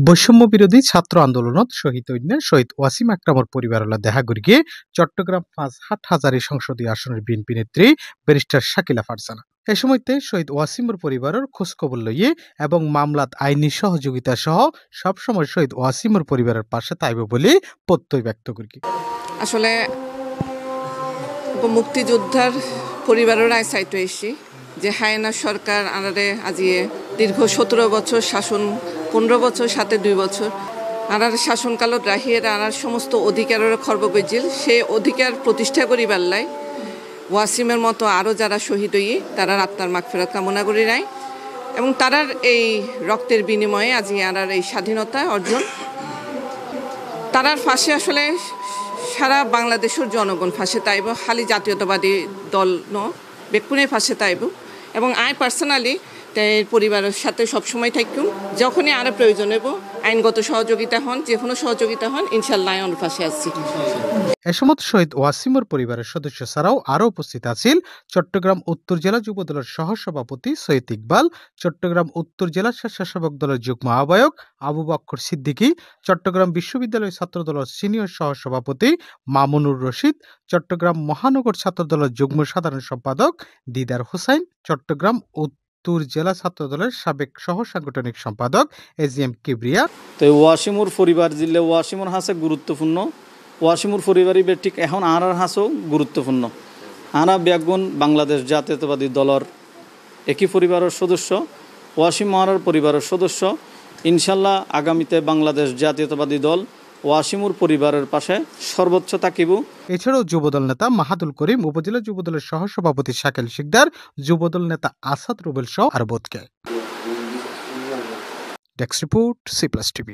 বৈষম্য বিরোধী ছাত্র আন্দোলনত শহীদ শহীদ ওয়াসিম আকরামর পরিবারলা দেখা করি গিয়ে চট্টগ্রাম ৫ হাজারি সংসদীয় আসনের বিএনপি নেত্রী ব্যারিস্টার শাকিলা ফারজানা এ সময়তে শহীদ ওয়াসিমর পরিবারের খোঁজখবর লইয়ে এবং মামলাত আইনি সহযোগিতা সহ সবসময় শহীদ ওয়াসিমর পরিবারের পাশে তাইব বলে প্রত্যয় ব্যক্ত করি। আসলে মুক্তিযোদ্ধার পরিবারের আয় চাইতে এসি যে হায়না সরকার আনারে আজিয়ে দীর্ঘ ১৭ বছর শাসন, ১৫ বছর সাথে ২ বছর আনার শাসনকালত রাহিয়ে আনার সমস্ত অধিকারের খর্ব গজিল সে অধিকার প্রতিষ্ঠা করিবার লাই ওয়াসিমের মতো আরও যারা শহীদ হইয়ে তারার আত্মার মাগফিরাত কামনা করি নাই এবং তারার এই রক্তের বিনিময়ে আজি আনার এই স্বাধীনতা অর্জন তারার ফাঁসে আসলে সারা বাংলাদেশের জনগণ ফাঁসে তাইব, খালি জাতীয়তাবাদী দল ব্যক্তির ফাঁসে তাইব এবং আই পার্সোনালি পরিবারের সাথে সবসময় থাকুম। যখনই আরও প্রয়োজন হব আইনগত সহযোগিতা হন, যে কোনো সহযোগিতা হন, ইনশাল্লাহ আমার পাশে আসছি। এ সময় শহীদ ওয়াসিমর পরিবারের সদস্য ছাড়াও আরও উপস্থিত আছেন চট্টগ্রাম উত্তর জেলা যুবদলের সহসভাপতি সৈয়দ ইকবাল, চট্টগ্রাম উত্তর জেলা স্বেচ্ছাসেবক দলের যুগ্ম আহ্বায়ক আবু বক্কর সিদ্দিকী, চট্টগ্রাম বিশ্ববিদ্যালয় ছাত্রদলের সিনিয়র সহসভাপতি মামুনুর রশিদ, চট্টগ্রাম মহানগর ছাত্রদলের যুগ্ম সাধারণ সম্পাদক দিদার হোসাইন, চট্টগ্রাম উত্তর জেলা ছাত্রদলের সাবেক সহ সাংগঠনিক সম্পাদক এজিএম কিবরিয়া। তো ওয়াসিমুর পরিবার জিল্লে ওয়াসিমুর হাসে গুরুত্বপূর্ণ, ওয়াসিমুর পরিবারই ঠিক এখন আনার হাসও গুরুত্বপূর্ণ। আনা ব্যাগুন বাংলাদেশ জাতীয়তাবাদী দলের একই পরিবারের সদস্য, ওয়াসিম মহারার পরিবারের সদস্য। ইনশাল্লাহ আগামীতে বাংলাদেশ জাতীয়তাবাদী দল ওয়াসিমুর পরিবারের পাশে সর্বোচ্চ থাকিব। এছাড়াও যুবদল নেতা মাহাদুল করিম, উপজেলা যুবদলের সহসভাপতি শাকিল শিকদার, যুবদল নেতা আসাদ রুবেল সহ আর বোধকে। Desk report, C+ TV।